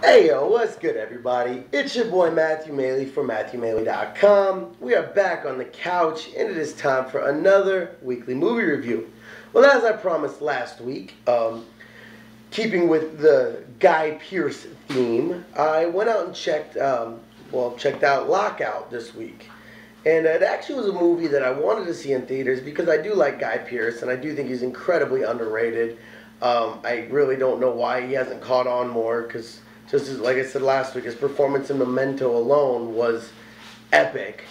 Hey yo, what's good everybody? It's your boy Matthew Maley from MatthewMaley.com. We are back on the couch and it is time for another weekly movie review. Well, as I promised last week, keeping with the Guy Pearce theme, I went out and checked out Lockout this week. And it actually was a movie that I wanted to see in theaters because I do like Guy Pearce and I do think he's incredibly underrated. I really don't know why he hasn't caught on more because just as, like I said last week, his performance in Memento alone was epic.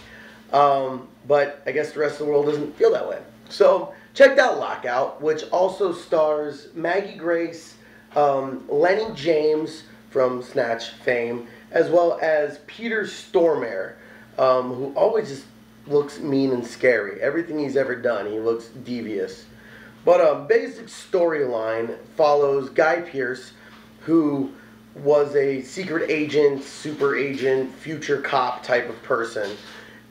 But I guess the rest of the world doesn't feel that way. So checked out Lockout, which also stars Maggie Grace, Lenny James from Snatch fame, as well as Peter Stormare, who always just looks mean and scary. Everything he's ever done, he looks devious. But basic storyline follows Guy Pearce, who was a secret agent, super agent, future cop type of person,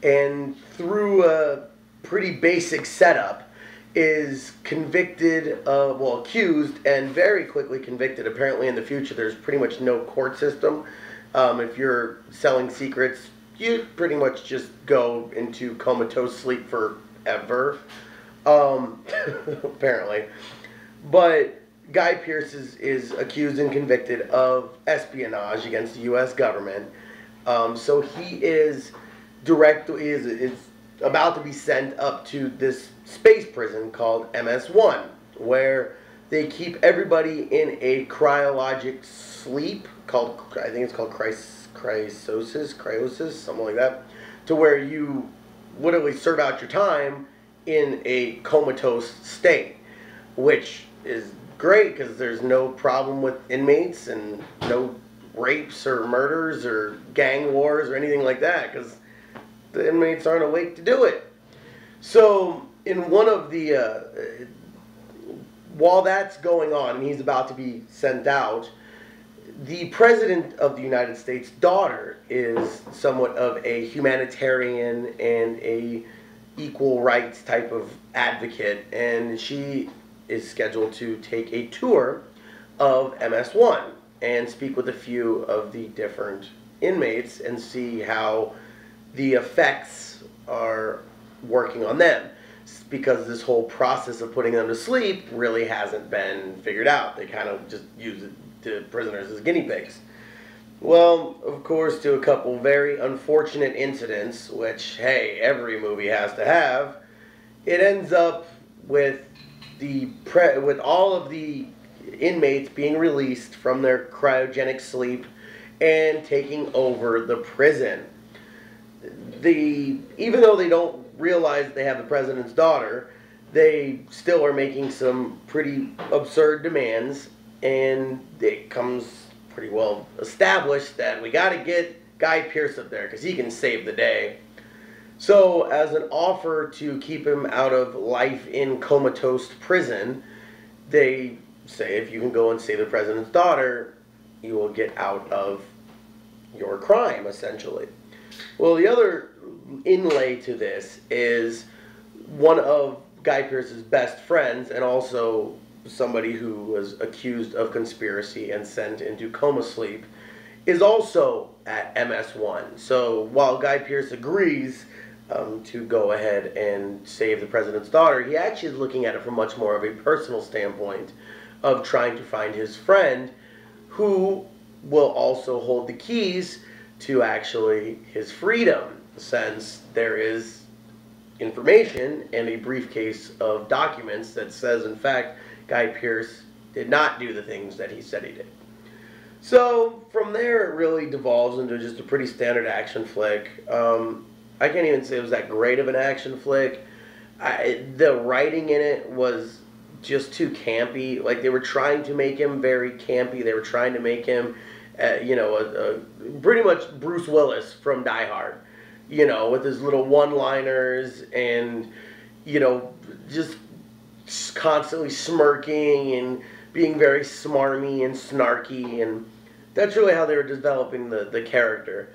and through a pretty basic setup is convicted, accused and very quickly convicted. Apparently in the future there's pretty much no court system. If you're selling secrets, you pretty much just go into comatose sleep forever. Apparently. But Guy Pearce is accused and convicted of espionage against the U.S. government. So he is about to be sent up to this space prison called MS-1, where they keep everybody in a cryologic sleep called, I think it's called cryosis, something like that, to where you literally serve out your time in a comatose state, which is great because there's no problem with inmates and no rapes or murders or gang wars or anything like that because the inmates aren't awake to do it. So in one of the while that's going on and he's about to be sent out, the President of the United States' daughter is somewhat of a humanitarian and a equal rights type of advocate, and she is scheduled to take a tour of MS-1 and speak with a few of the different inmates and see how the effects are working on them, because this whole process of putting them to sleep really hasn't been figured out. They kind of just use the prisoners as guinea pigs. Well, of course, to a couple very unfortunate incidents, which, hey, every movie has to have, it ends up with all of the inmates being released from their cryogenic sleep and taking over the prison. Even though they don't realize they have the president's daughter, they still are making some pretty absurd demands, and it comes pretty well established that we got to get Guy Pearce up there because he can save the day. So as an offer to keep him out of life in comatose prison, they say if you can go and save the president's daughter, you will get out of your crime, essentially. Well, the other inlay to this is one of Guy Pearce's best friends and also somebody who was accused of conspiracy and sent into coma sleep is also at MS-1. So while Guy Pearce agrees to go ahead and save the president's daughter, he actually is looking at it from much more of a personal standpoint of trying to find his friend, who will also hold the keys to actually his freedom, since there is information and a briefcase of documents that says, in fact, Guy Pearce did not do the things that he said he did. So from there it really devolves into just a pretty standard action flick. I can't even say it was that great of an action flick. The writing in it was just too campy. Like, they were trying to make him very campy. They were trying to make him, pretty much Bruce Willis from Die Hard. With his little one-liners and, just constantly smirking and being very smarmy and snarky, and that's really how they were developing the character.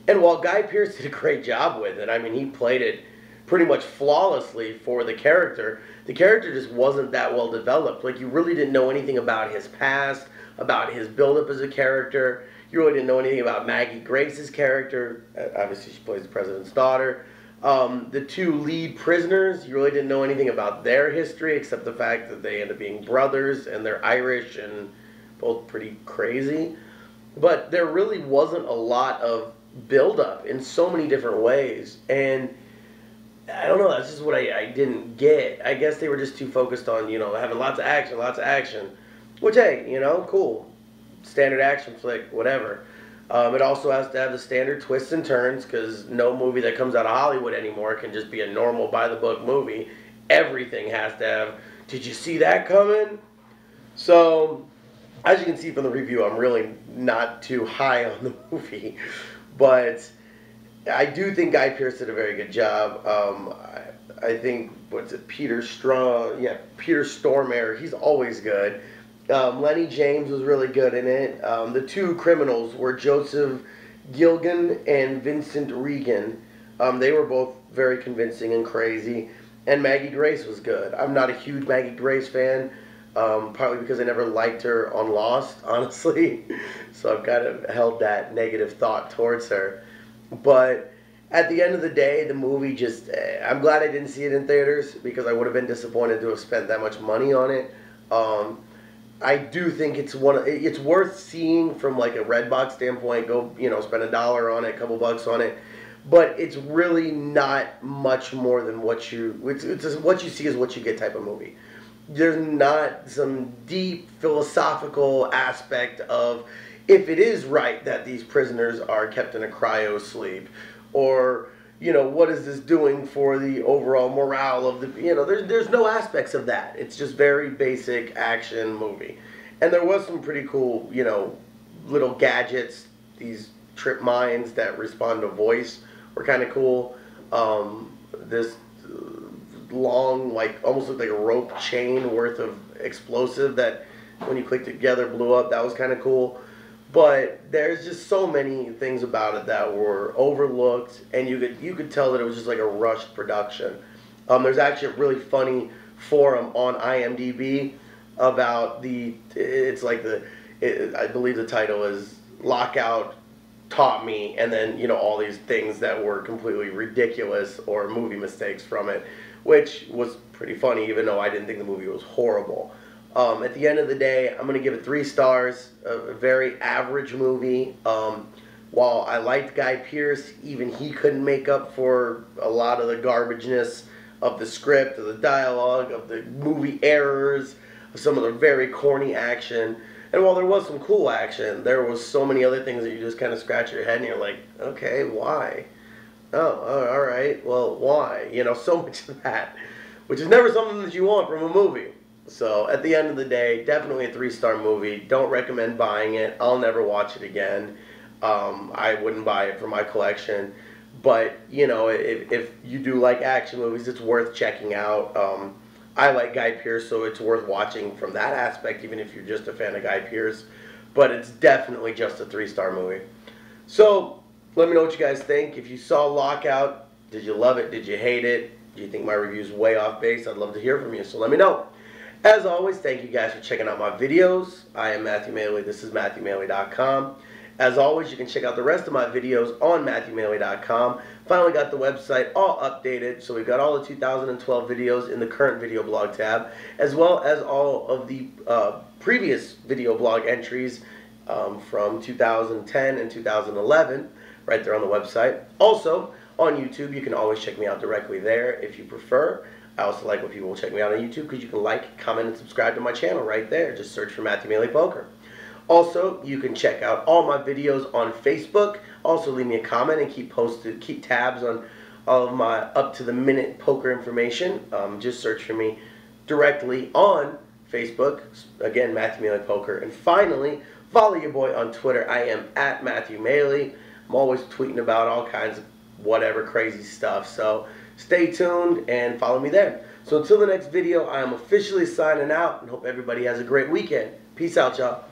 And while Guy Pearce did a great job with it, I mean, he played it pretty much flawlessly for the character just wasn't that well developed. Like, you really didn't know anything about his past, about his buildup as a character. You really didn't know anything about Maggie Grace's character. Obviously, she plays the president's daughter. The two lead prisoners, you really didn't know anything about their history except the fact that they end up being brothers and they're Irish and both pretty crazy. But there really wasn't a lot of buildup in so many different ways. And I don't know, that's just what I didn't get. I guess they were just too focused on, you know, having lots of action. Which, hey, you know, cool. Standard action flick, whatever. It also has to have the standard twists and turns, because no movie that comes out of Hollywood anymore can just be a normal by-the-book movie. Everything has to have, did you see that coming? So, as you can see from the review, I'm really not too high on the movie. But I do think Guy Pearce did a very good job. I think, Peter Stormare, he's always good. Lenny James was really good in it. The two criminals were Joseph Gilgun and Vincent Regan. They were both very convincing and crazy. And Maggie Grace was good. I'm not a huge Maggie Grace fan, partly because I never liked her on Lost, honestly. So I've kind of held that negative thought towards her. But at the end of the day, the movie just, I'm glad I didn't see it in theaters, because I would have been disappointed to have spent that much money on it. I do think it's worth seeing from like a Redbox standpoint. Go, you know, spend $1 on it, a couple bucks on it, but it's really not much more than what you what you see is what you get type of movie. There's not some deep philosophical aspect of if it is right that these prisoners are kept in a cryo sleep, or, you know, what is this doing for the overall morale of the, you know, there's no aspects of that. It's just very basic action movie. And there was some pretty cool, you know, little gadgets. These trip mines that respond to voice were kind of cool. This long, like, almost looked like a rope chain worth of explosive that when you clicked it together blew up. That was kind of cool. But there's just so many things about it that were overlooked, and you could tell that it was just like a rushed production. There's actually a really funny forum on IMDb about I believe the title is Lockout Taught Me, and then, you know, all these things that were completely ridiculous or movie mistakes from it, which was pretty funny, even though I didn't think the movie was horrible. At the end of the day, I'm going to give it 3 stars, a very average movie. While I liked Guy Pearce, even he couldn't make up for a lot of the garbageness of the script, of the dialogue, of the movie errors, of some of the very corny action. And while there was some cool action, there was so many other things that you just kind of scratch your head and you're like, okay, why? Oh, all right, well, why? You know, so much of that, which is never something that you want from a movie. So, at the end of the day, definitely a 3-star movie. Don't recommend buying it. I'll never watch it again. I wouldn't buy it for my collection. But, you know, if you do like action movies, it's worth checking out. I like Guy Pearce, so it's worth watching from that aspect, even if you're just a fan of Guy Pearce. But it's definitely just a 3-star movie. So, let me know what you guys think. If you saw Lockout, did you love it? Did you hate it? Do you think my review's way off base? I'd love to hear from you, so let me know. As always, thank you guys for checking out my videos. I am Matthew Maley. This is MatthewMaley.com. As always, you can check out the rest of my videos on MatthewMaley.com. Finally got the website all updated, so we've got all the 2012 videos in the current video blog tab, as well as all of the previous video blog entries from 2010 and 2011, right there on the website. Also, on YouTube, you can always check me out directly there if you prefer. I also like when people will check me out on YouTube, because you can like, comment, and subscribe to my channel right there. Just search for Matthew Maley Poker. Also, you can check out all my videos on Facebook. Also, leave me a comment and keep tabs on all of my up-to-the-minute poker information. Just search for me directly on Facebook. Again, Matthew Maley Poker. And finally, follow your boy on Twitter. I am at Matthew Maley. I'm always tweeting about all kinds of whatever crazy stuff. So stay tuned and follow me there. So until the next video, I am officially signing out and hope everybody has a great weekend. Peace out, y'all.